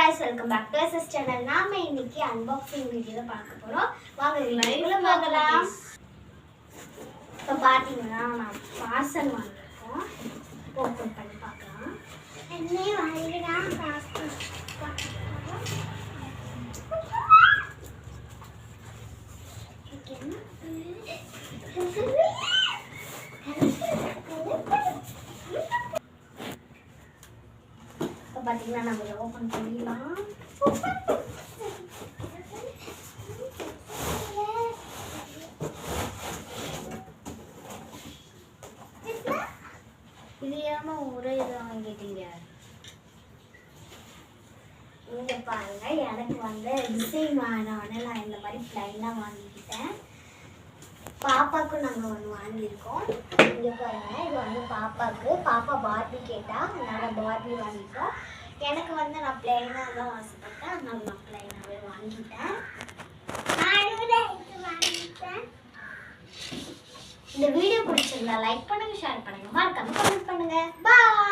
guys, welcome back to SS channel. நாம இன்னைக்கு unboxing video பார்க்க போறோம். வாங்க வீடியோக்குள்ள போகலாம். இப்ப பாத்தீங்கன்னா நான் பார்சல் வாங்கிருக்கோம். ஓபன் பண்ணி பார்க்கலாம். என்ன வாங்கிருக்கான் பார்சல். பாத்தீங்கன்னா நம்ம ஓபன் பண்ணிடலாம். இது ஏமா ஒரே இதை வாங்கிட்டீங்க? இங்க பாருங்க, எனக்கு வந்து டிசைன் வாங்கினோடனே நான் இந்த மாதிரி பிளைனா வாங்கிக்கிட்டேன். பாப்பாவுக்கும் நாங்கள் ஒன்று வாங்கியிருக்கோம். இங்கே பாருங்க, இது வந்து பாப்பாவுக்கு. பாப்பா பார்பி கேட்டா, அதனால பார்பி வாங்கிட்டோம். எனக்கு வந்து நான் பிளைனாக தான் ஆசைப்பட்டேன், அதனால நான் பிளைனாகவே வாங்கிட்டேன். இந்த வீடியோ பிடிச்சிருந்தா லைக் பண்ணுங்க, ஷேர் பண்ணுங்க, மறக்காம கமெண்ட் பண்ணுங்க. பாய்.